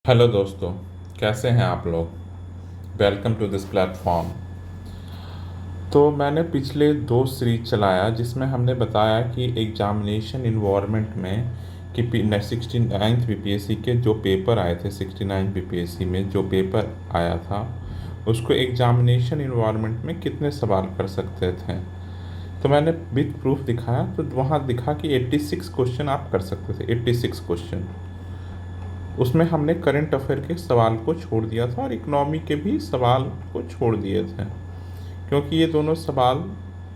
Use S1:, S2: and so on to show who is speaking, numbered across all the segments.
S1: Hello दोस्तों, कैसे हैं आप लोग। Welcome to this platform. तो मैंने पिछले दो सीरीज चलाया जिसमें हमने बताया कि एग्जामिनेशन इन्वायरमेंट में कि 69th बीपीएससी के जो पेपर आए थे, 69 बीपीएससी में जो पेपर आया था उसको एग्जामिनेशन इन्वायरमेंट में कितने सवाल कर सकते थे। तो मैंने विद प्रूफ दिखाया, तो वहाँ दिखा कि 86 क्वेश्चन आप कर सकते थे। 86 क्वेश्चन, उसमें हमने करंट अफेयर के सवाल को छोड़ दिया था और इकोनॉमी के भी सवाल को छोड़ दिए थे, क्योंकि ये दोनों सवाल,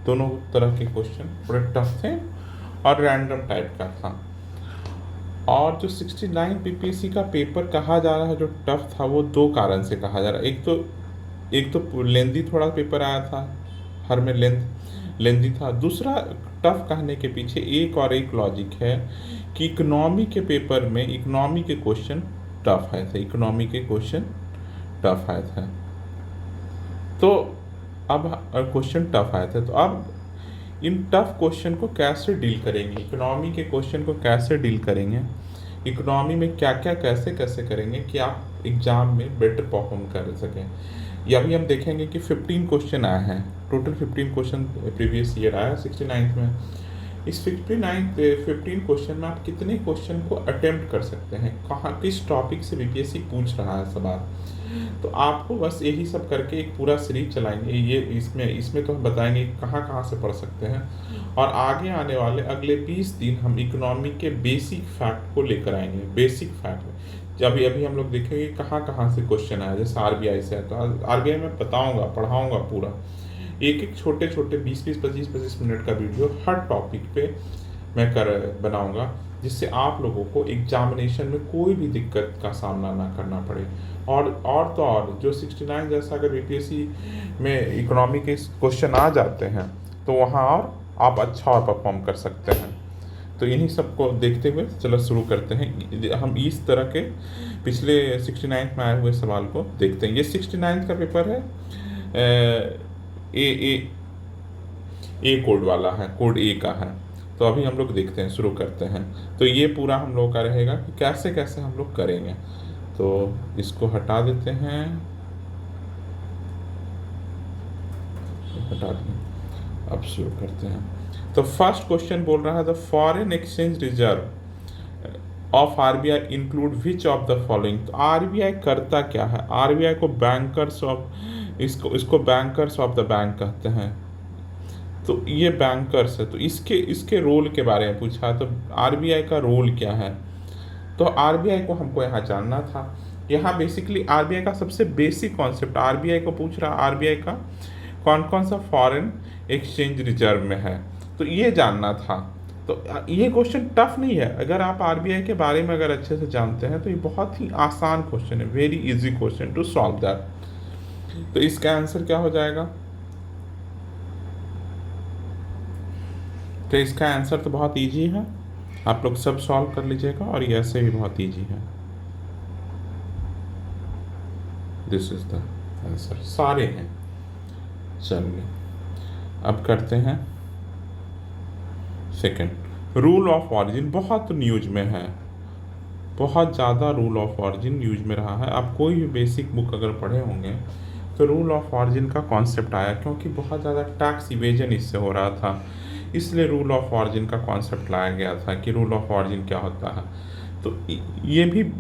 S1: दोनों तरह के क्वेश्चन थोड़े टफ थे और रैंडम टाइप का था। और जो 69 बीपीएससी का पेपर कहा जा रहा है जो टफ था, वो दो कारण से कहा जा रहा है। एक तो लेंदी थोड़ा पेपर आया था, हर में लेंदी था। दूसरा, टफ कहने के पीछे एक लॉजिक है कि इकोनॉमी के पेपर में इकोनॉमी के क्वेश्चन टफ आए थे। इकोनॉमी के क्वेश्चन टफ आए थे, तो अब क्वेश्चन टफ आए थे, तो अब इन टफ क्वेश्चन को कैसे डील करेंगे, इकोनॉमी के क्वेश्चन को कैसे डील करेंगे, इकोनॉमी में क्या क्या कैसे कैसे करेंगे कि आप एग्ज़ाम में बेटर परफॉर्म कर सकें। या भी हम देखेंगे कि 15 क्वेश्चन आए हैं, टोटल 15 क्वेश्चन प्रीवियस ईयर आया 69 में। इस 15 क्वेश्चन में आप कितने क्वेश्चन को अटेम्प्ट कर सकते हैं, कहाँ किस टॉपिक से बीपीएससी पूछ रहा है सवाल। तो आपको बस यही सब करके एक पूरा सीरीज चलाएंगे। ये इसमें तो हम बताएंगे कहाँ कहाँ से पढ़ सकते हैं, और आगे आने वाले अगले 20 दिन हम इकोनॉमी के बेसिक फैक्ट को लेकर आएंगे। बेसिक फैक्ट जब अभी हम लोग देखेंगे कहाँ कहाँ से क्वेश्चन आया। जैसे आरबीआई से है, तो आरबीआई में बताऊँगा, पढ़ाऊँगा पूरा, एक एक छोटे छोटे 20-20 25-25 मिनट का वीडियो हर टॉपिक पे मैं बनाऊंगा, जिससे आप लोगों को एग्जामिनेशन में कोई भी दिक्कत का सामना ना करना पड़े। और तो और जो 69 जैसा अगर बीपीएससी में इकोनॉमी के क्वेश्चन आ जाते हैं तो वहाँ और आप अच्छा और परफॉर्म कर सकते हैं। तो इन्हीं सबको देखते हुए चलो शुरू करते हैं। हम इस तरह के पिछले 69 में आए हुए सवाल को देखते हैं। ये 69 का पेपर है, ए ए ए कोड वाला है, कोड ए का है। तो अभी हम लोग देखते हैं, शुरू करते हैं। तो ये पूरा हम लोग का रहेगा कि कैसे कैसे हम लोग करेंगे। तो इसको हटा देते हैं, हटा दें। अब शुरू करते हैं। तो फर्स्ट क्वेश्चन बोल रहा है the foreign exchange reserve of RBI include which of the following. तो आरबीआई करता क्या है, आरबीआई को बैंकर्स ऑफ, इसको बैंकर्स ऑफ द बैंक कहते हैं। तो ये बैंकर्स है, तो इसके इसके रोल के बारे में पूछा। तो आरबीआई का रोल क्या है, तो आरबीआई को हमको यहाँ जानना था। यहाँ बेसिकली आरबीआई का सबसे बेसिक कॉन्सेप्ट आरबीआई को पूछ रहा, आरबीआई का कौन कौन सा फॉरेन एक्सचेंज रिजर्व में है, तो ये जानना था। तो ये क्वेश्चन टफ नहीं है, अगर आप आरबीआई के बारे में अगर अच्छे से जानते हैं तो ये बहुत ही आसान क्वेश्चन है, very easy question to solve that. तो इसका आंसर क्या हो जाएगा, तो इसका आंसर तो बहुत इजी है, आप लोग सब सॉल्व कर लीजिएगा, और ये ऐसे भी बहुत इजी है। दिस इज द आंसर, सारे हैं। चलिए अब करते हैं सेकंड। रूल ऑफ ऑरिजिन बहुत न्यूज में है, बहुत ज़्यादा रूल ऑफ ऑरिजिन न्यूज में रहा है। आप कोई भी बेसिक बुक अगर पढ़े होंगे तो रूल ऑफ ऑरिजिन का कॉन्सेप्ट आया, क्योंकि बहुत ज़्यादा टैक्स इवेजन इससे हो रहा था, इसलिए रूल ऑफ ऑरिजिन का कॉन्सेप्ट लाया गया था कि रूल ऑफ ऑरिजिन क्या होता है। तो ये भी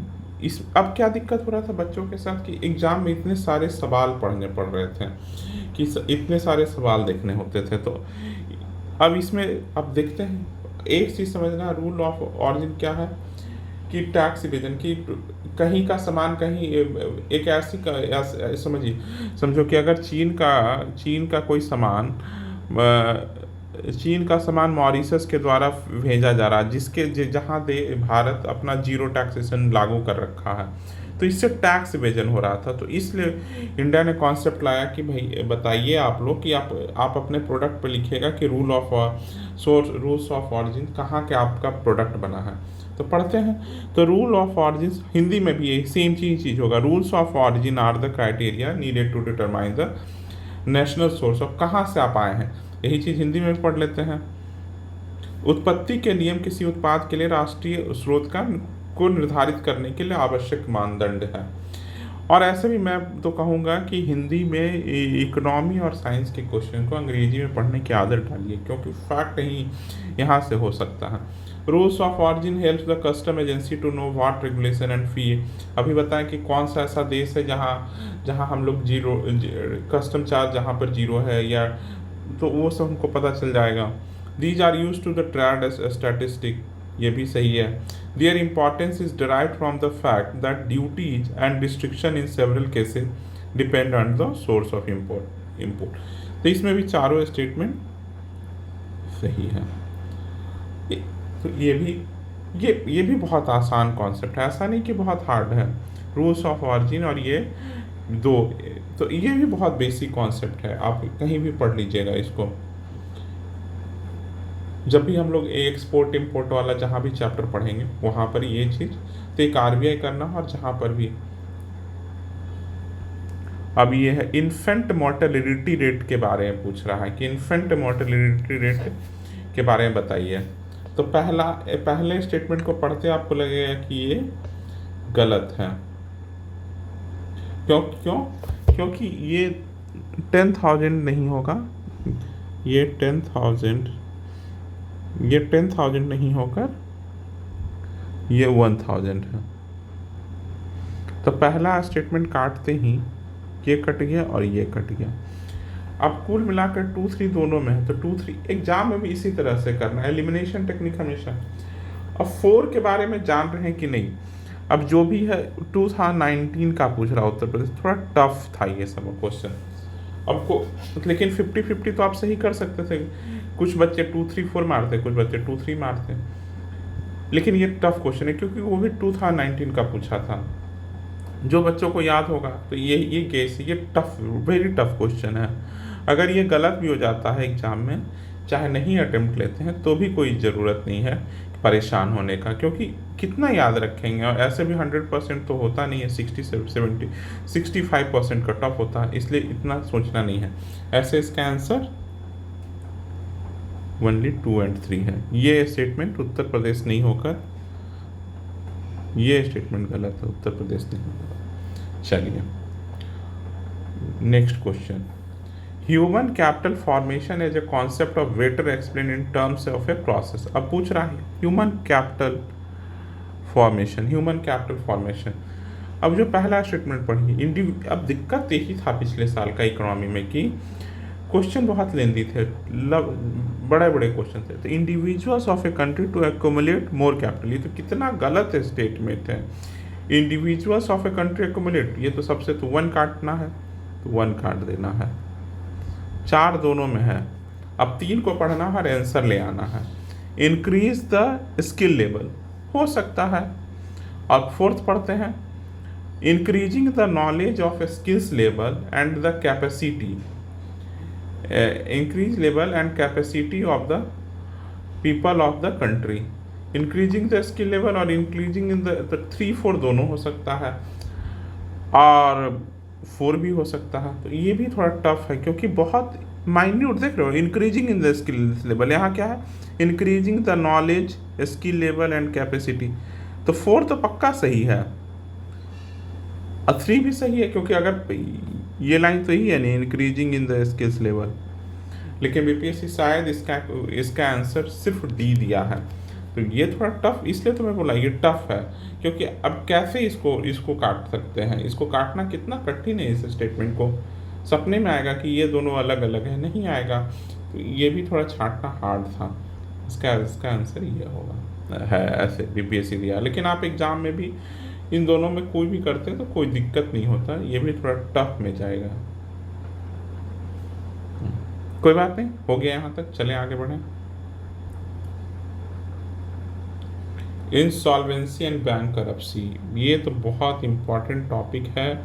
S1: इस, अब क्या दिक्कत हो रहा था बच्चों के साथ कि एग्ज़ाम में इतने सारे सवाल पढ़ने पड़ रहे थे, कि इतने सारे सवाल देखने होते थे। तो अब इसमें अब देखते हैं, एक चीज़ समझना, रूल ऑफ ऑरिजिन क्या है कि टैक्स इवेजन की, कहीं का सामान कहीं एक समझिए, समझो कि अगर चीन का कोई सामान, चीन का सामान मॉरिशस के द्वारा भेजा जा रहा है, जहाँ भारत अपना जीरो टैक्सेशन लागू कर रखा है, तो इससे टैक्स इवेजन हो रहा था। तो इसलिए इंडिया ने कॉन्सेप्ट लाया कि भाई बताइए आप लोग कि आप अपने प्रोडक्ट पर लिखिएगा कि रूल्स ऑफ ऑरिजिन कहाँ के आपका प्रोडक्ट बना है। तो पढ़ते हैं, तो रूल ऑफ ऑरिजिन हिंदी में भी यही सेम चीज़ होगा। Rules of origin are the criteria needed to determine the national source of, कहाँ से आप आए हैं, यही चीज़ हिंदी में पढ़ लेते हैं। उत्पत्ति के नियम किसी उत्पाद के लिए राष्ट्रीय स्रोत का को निर्धारित करने के लिए आवश्यक मानदंड है। और ऐसे भी मैं तो कहूँगा कि हिंदी में इकोनॉमी और साइंस के क्वेश्चन को अंग्रेजी में पढ़ने की आदत डालिए, क्योंकि फैक्ट ही यहाँ से हो सकता है। Rules of origin helps the custom agency to know what regulation and fee. अभी बताएं कि कौन सा ऐसा देश है जहाँ जहाँ हम लोग जीरो कस्टम चार्ज जहाँ पर जीरो है, या तो वो सब हमको पता चल जाएगा। These are use to the trade statistic, ये भी सही है। Their importance is derived from the fact that duties and restriction in several cases depend on the source of import। तो इसमें भी चारों स्टेटमेंट सही है। तो ये भी बहुत आसान कॉन्सेप्ट है, ऐसा नहीं कि बहुत हार्ड है। रूल्स ऑफ ऑरिजिन और ये दो, तो ये भी बहुत बेसिक कॉन्सेप्ट है, आप कहीं भी पढ़ लीजिएगा इसको। जब भी हम लोग एक्सपोर्ट इम्पोर्ट वाला जहाँ भी चैप्टर पढ़ेंगे वहाँ पर ये चीज़, तो एक आरबीआई करना, और जहाँ पर भी अब ये है इन्फेंट मोर्टेलिटी रेट के बारे में पूछ रहा है कि इन्फेंट मोर्टेलिटी रेट के बारे में बताइए। तो पहले स्टेटमेंट को पढ़ते आपको लगेगा कि ये गलत है। क्योंकि ये 10,000 नहीं होगा, ये 10,000 नहीं होकर ये 1,000 है। तो पहला स्टेटमेंट काटते ही ये कट गया और ये कट गया। अब कुल मिलाकर 2-3 दोनों में है, तो 2-3 एग्जाम में भी इसी तरह से करना है, एलिमिनेशन टेक्निक हमेशा। अब 4 के बारे में जान रहे हैं कि नहीं। अब जो भी है 2019 का पूछ रहा उत्तर प्रदेश, थोड़ा टफ था ये सब क्वेश्चन आपको, लेकिन 50-50 तो आप सही कर सकते थे। कुछ बच्चे 2-3-4 मारते, कुछ बच्चे 2-3 मारते, लेकिन ये टफ क्वेश्चन है क्योंकि वो भी 2019 का पूछा था। जो बच्चों को याद होगा तो ये केस, ये टफ, वेरी टफ क्वेश्चन है। अगर ये गलत भी हो जाता है एग्जाम में, चाहे नहीं अटेम्प्ट लेते हैं, तो भी कोई ज़रूरत नहीं है परेशान होने का, क्योंकि कितना याद रखेंगे। और ऐसे भी 100% तो होता नहीं है, 65% कट ऑफ होता है, इसलिए इतना सोचना नहीं है। ऐसे इसका आंसर ओनली 2 और 3 है। ये स्टेटमेंट उत्तर प्रदेश नहीं होकर ये स्टेटमेंट गलत है, उत्तर प्रदेश नहीं होगा। चलिए next question. Human capital formation as a concept of better explain in terms of a process. अब पूछ रहा है ह्यूमन कैपिटल फॉर्मेशन। अब जो पहला स्टेटमेंट पढ़िए, अब दिक्कत यही था पिछले साल का इकोनॉमी में कि क्वेश्चन बहुत लेंदी थे, बड़े क्वेश्चन थे। तो individuals of a country to accumulate more capital, ये तो कितना गलत स्टेटमेंट है। Individuals of a country accumulate, ये तो सबसे तो 1 काटना है, तो 1 काट देना है। 4 दोनों में है, अब 3 को पढ़ना है और आंसर ले आना है। इंक्रीज द स्किल लेवल हो सकता है। अब 4th पढ़ते हैं, increasing the knowledge of skills level and the capacity, increase level and capacity of the people of the country, increasing the skill level और increasing in the 3-4 दोनों हो सकता है, और 4 भी हो सकता है। तो ये भी थोड़ा टफ है क्योंकि बहुत माइन्यूट, देख रहे हो, increasing in the skill level, यहाँ क्या है, increasing the knowledge skill level and capacity. तो 4 तो पक्का सही है, और 3 भी सही है, क्योंकि अगर ये लाइन सही है नहीं, increasing in the skills level. लेकिन बीपीएससी शायद इसका आंसर सिर्फ डी दिया है, तो ये थोड़ा टफ, इसलिए तो मैं बोला ये टफ है। क्योंकि अब कैसे इसको काट सकते हैं, इसको काटना कितना कठिन है। इस स्टेटमेंट को सपने में आएगा कि ये दोनों अलग अलग है, नहीं आएगा। तो ये भी थोड़ा छांटना हार्ड था। इसका आंसर ये होगा, है ऐसे बीपीएससी दिया। लेकिन आप एग्जाम में भी इन दोनों में कोई भी करते हैं तो कोई दिक्कत नहीं होता, ये भी थोड़ा टफ में जाएगा। कोई बात नहीं, हो गया यहाँ तक, चलें आगे बढ़ें। इंसॉल्वेंसी एंड बैंक करप्सी, ये तो बहुत इम्पॉर्टेंट टॉपिक है।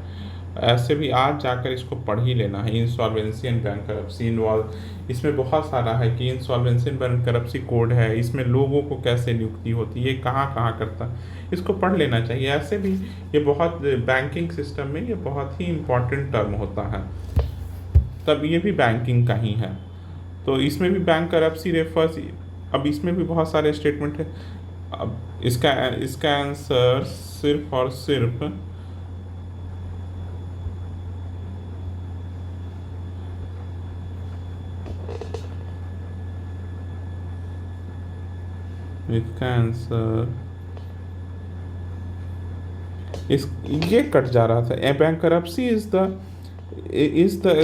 S1: ऐसे भी आज जाकर इसको पढ़ ही लेना है। इंसॉल्वेंसी एंड बैंक करप्सी इन्वॉल्व, इसमें बहुत सारा है कि इंसॉल्वेंसी एंड बैंक करप्सी कोड है, इसमें लोगों को कैसे नियुक्ति होती है, ये कहाँ करता है, इसको पढ़ लेना चाहिए। ऐसे भी ये बहुत बैंकिंग सिस्टम में ये बहुत ही इम्पॉर्टेंट टर्म होता है, तब ये भी बैंकिंग का ही है। तो इसमें भी बैंक करप्सी रेफर्स, अब इसमें भी बहुत सारे स्टेटमेंट है। अब इसका आंसर सिर्फ और सिर्फ इसका आंसर इस ये कट जा रहा था। A bankruptcy is the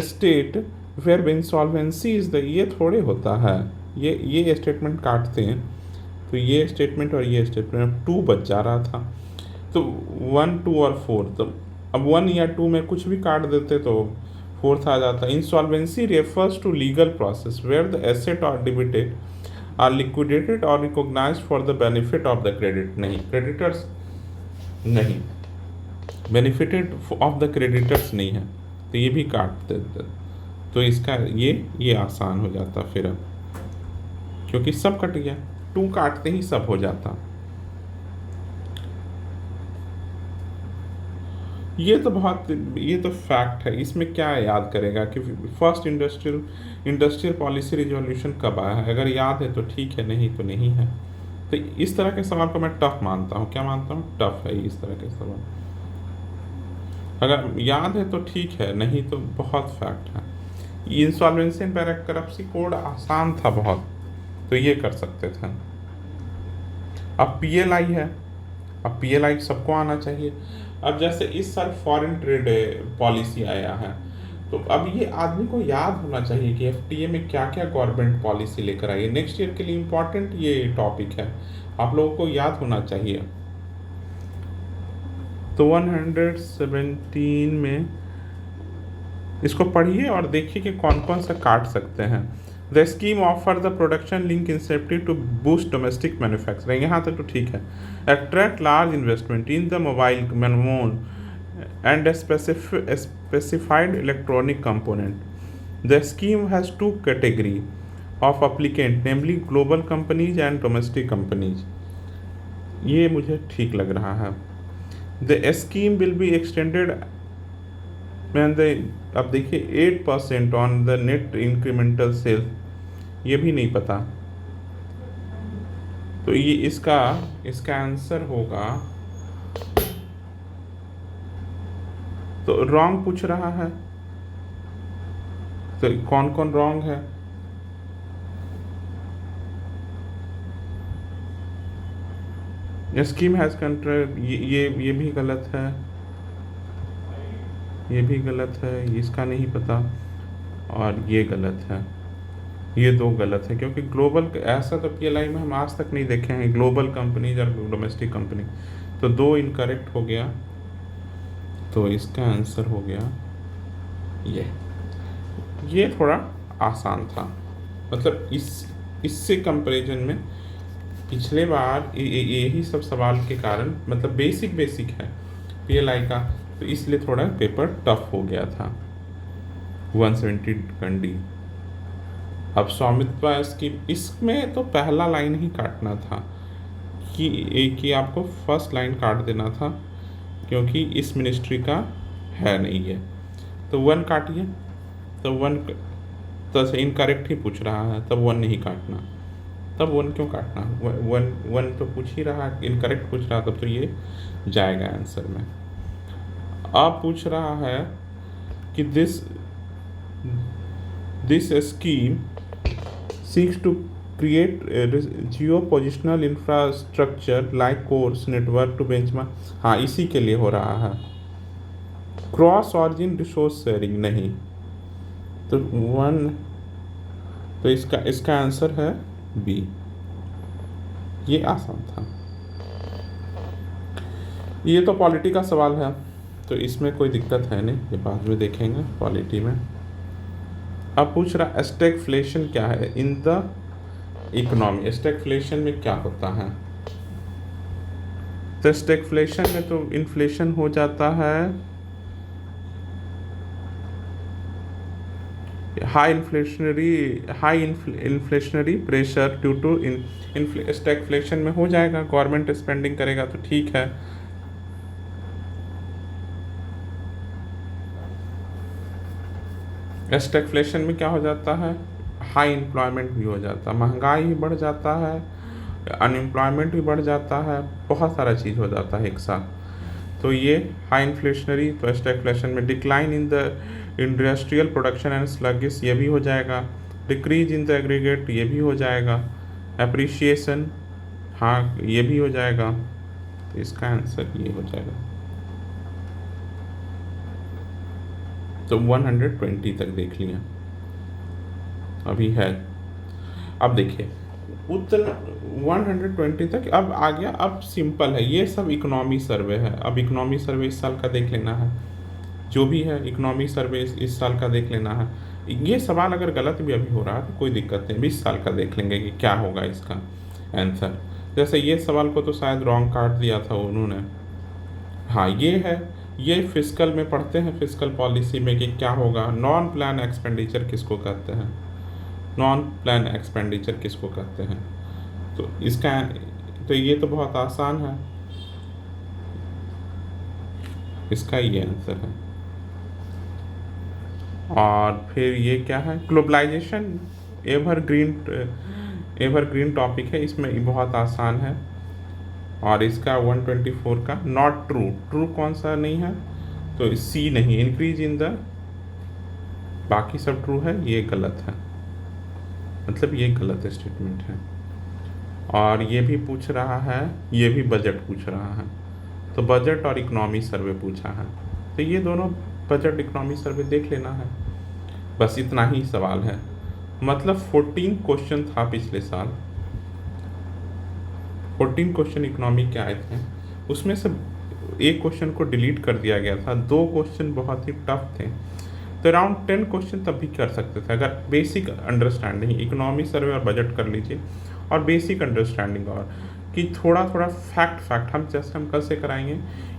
S1: state where insolvency is the, ये थोड़े होता है। ये स्टेटमेंट काटते हैं तो ये स्टेटमेंट और ये स्टेटमेंट, 2 बच जा रहा था। तो 1, 2 और 4, तो अब 1 या 2 में कुछ भी काट देते तो 4th आ जाता। Insolvency refers to legal process where the asset are debited are liquidated और recognised for the benefit of the credit, नहीं क्रेडिटर्स नहीं, बेनिफिटेड ऑफ द क्रेडिटर्स नहीं है, तो ये भी काट देते। तो इसका ये आसान हो जाता फिर, अब क्योंकि सब कट गया, 2 काटते ही सब हो जाता। ये तो फैक्ट है। इसमें क्या याद करेगा कि फर्स्ट इंडस्ट्रियल पॉलिसी रिजोल्यूशन कब आया है? अगर याद है तो ठीक है, नहीं तो नहीं है। तो इस तरह के सवाल को मैं टफ मानता हूँ। क्या मानता हूँ? टफ है इस तरह के सवाल। अगर याद है तो ठीक है, नहीं तो बहुत फैक्ट है। इंसॉल्वेंसी एंड बैंकरप्सी कोड आसान था बहुत, तो ये कर सकते थे। अब पीएलआई है, अब पीएलआई सबको आना चाहिए। अब जैसे इस साल फॉरेन ट्रेड पॉलिसी आया है, तो अब ये आदमी को याद होना चाहिए कि एफटीए में क्या क्या गवर्नमेंट पॉलिसी लेकर आई है। नेक्स्ट ईयर के लिए इम्पोर्टेंट ये टॉपिक है, आप लोगों को याद होना चाहिए। तो 117 में इसको पढ़िए और देखिए कि कौन कौन सा काट सकते हैं। The scheme offer the production link incentive to boost domestic manufacturing, यहाँ तक तो ठीक है। Attract large investment in the mobile मोन and specified electronic component. The scheme has 2 category of applicant, namely global companies and domestic companies. ये मुझे ठीक लग रहा है। The scheme will be extended and अब देखिए 8% on the net incremental sales, ये भी नहीं पता। तो ये इसका आंसर होगा, तो रॉन्ग पूछ रहा है, तो कौन कौन रॉन्ग है? स्कीम हैज कंट्रोल, ये भी गलत है, ये भी गलत है, इसका नहीं पता, और ये गलत है। ये 2 गलत है, क्योंकि ग्लोबल ऐसा तो पीएलआई में हम आज तक नहीं देखे हैं, ग्लोबल कंपनीज और डोमेस्टिक कंपनी। तो 2 इनकरेक्ट हो गया, तो इसका आंसर हो गया ये थोड़ा आसान था। मतलब इससे कंपैरिजन में पिछले बार यही सब सवाल के कारण, मतलब बेसिक है पीएलआई का, तो इसलिए थोड़ा पेपर टफ हो गया था। 170 कंडी। अब स्वामित्व स्कीम, इसमें तो पहला लाइन ही काटना था कि आपको फर्स्ट लाइन काट देना था, क्योंकि इस मिनिस्ट्री का है नहीं है। तो 1 काटिए, तो 1 तो इनकरेक्ट ही पूछ रहा है, तब 1 नहीं काटना। तब 1 क्यों काटना? 1 तो पूछ ही रहा, इनकरेक्ट पूछ रहा, तब तो ये जाएगा आंसर में। अब पूछ रहा है कि this scheme seeks to create geo positional infrastructure like course network to benchmark, हाँ इसी के लिए हो रहा है। क्रॉस ऑरिजिन रिसोर्स शेयरिंग, नहीं। तो 1, तो इसका आंसर है बी। ये आसान था। ये तो पॉलिटी का सवाल है, तो इसमें कोई दिक्कत है नहीं, ये बाद में देखेंगे पॉलिटी में। अब पूछ रहा स्टैगफ्लेशन क्या है इन द इकोनॉमी। स्टैगफ्लेशन में क्या होता है? तो स्टैगफ्लेशन में तो इन्फ्लेशन हो जाता है, high inflationary pressure due to stagflation में हो जाएगा, गवर्नमेंट स्पेंडिंग करेगा तो ठीक है। स्टैगफ्लेशन में क्या हो जाता है? हाई एम्प्लॉयमेंट भी हो जाता है, महंगाई भी बढ़ जाता है, अनएम्प्लॉयमेंट भी बढ़ जाता है, बहुत सारा चीज़ हो जाता है एक साथ। तो ये हाई इन्फ्लेशनरी, तो स्टैगफ्लेशन में decline in the industrial production and sluggish, ये भी हो जाएगा। डिक्रीज इन द एग्रीगेट, ये भी हो जाएगा। एप्रिशिएशन, हाँ ये भी हो जाएगा। तो इसका आंसर ये हो जाएगा। तो 120 तक देख लिया अभी है। अब देखिए उतना 120 तक अब आ गया। अब सिंपल है, ये सब इकोनॉमी सर्वे है। अब इकोनॉमी सर्वे इस साल का देख लेना है, जो भी है इकोनॉमी सर्वे इस साल का देख लेना है। ये सवाल अगर गलत भी अभी हो रहा है तो कोई दिक्कत नहीं, 20 साल का देख लेंगे कि क्या होगा इसका आंसर। जैसे ये सवाल को तो शायद रॉन्ग काट दिया था उन्होंने। हाँ ये है, ये फिस्कल में पढ़ते हैं, फिस्कल पॉलिसी में कि क्या होगा। नॉन प्लान एक्सपेंडिचर किसको कहते हैं, नॉन प्लान एक्सपेंडिचर किसको कहते हैं। तो इसका तो ये तो बहुत आसान है, इसका ये आंसर है। और फिर ये क्या है, ग्लोबलाइजेशन एवरग्रीन टॉपिक है, इसमें बहुत आसान है। और इसका 124 का नॉट ट्रू, ट्रू कौन सा नहीं है, तो सी नहीं, इंक्रीज इन द, बाकी सब ट्रू है, ये गलत है, मतलब ये गलत स्टेटमेंट है। और ये भी पूछ रहा है, ये भी बजट पूछ रहा है, तो बजट और इकोनॉमी सर्वे पूछा है, तो ये दोनों बजट इकोनॉमी सर्वे देख लेना है। बस इतना ही सवाल है, मतलब 14 क्वेश्चन था पिछले साल, 14 क्वेश्चन इकोनॉमी के आए थे, उसमें से एक क्वेश्चन को डिलीट कर दिया गया था, 2 क्वेश्चन बहुत ही टफ थे। तो अराउंड 10 क्वेश्चन तब भी कर सकते थे अगर बेसिक अंडरस्टैंडिंग, इकोनॉमी सर्वे और बजट कर लीजिए और बेसिक अंडरस्टैंडिंग, और कि थोड़ा थोड़ा फैक्ट हम जैसे हम कल से कराएंगे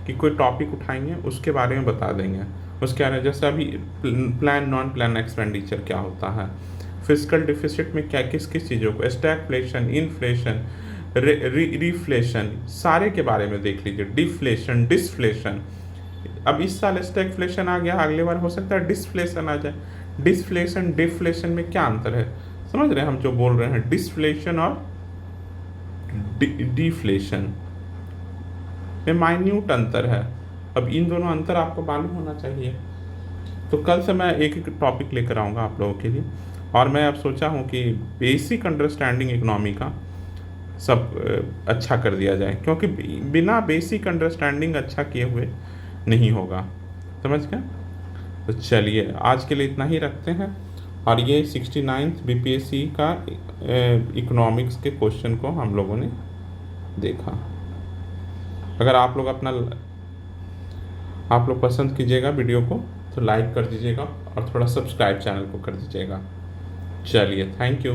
S1: कि कोई टॉपिक उठाएंगे उसके बारे में बता देंगे। उसके बारे में जैसे अभी प्लान नॉन प्लान एक्सपेंडिचर क्या होता है, फिस्कल डिफिसिट में क्या किस किस चीज़ों को, स्टैगफ्लेशन, इन्फ्लेशन, रिफ्लेशन, सारे के बारे में देख लीजिए। डिफ्लेशन, डिसफ्लेशन, अब इस साल स्टैगफ्लेशन आ गया, अगले बार हो सकता है डिसफ्लेशन आ जाए। डिसफ्लेशन डिफ्लेशन में क्या अंतर है, समझ रहे हैं हम जो बोल रहे हैं, डिसफ्लेशन और डिफ्लेशन में माइन्यूट अंतर है। अब इन दोनों अंतर आपको मालूम होना चाहिए। तो कल से मैं एक एक टॉपिक लेकर आऊँगा आप लोगों के लिए, और मैं अब सोचा हूँ कि बेसिक अंडरस्टैंडिंग इकोनॉमी का सब अच्छा कर दिया जाए, क्योंकि बिना बेसिक अंडरस्टैंडिंग अच्छा किए हुए नहीं होगा, समझ गए। तो चलिए आज के लिए इतना ही रखते हैं, और ये 69th बीपीएससी का इकोनॉमिक्स के क्वेश्चन को हम लोगों ने देखा। अगर आप लोग पसंद कीजिएगा वीडियो को तो लाइक कर दीजिएगा और थोड़ा सब्सक्राइब चैनल को कर दीजिएगा। चलिए थैंक यू।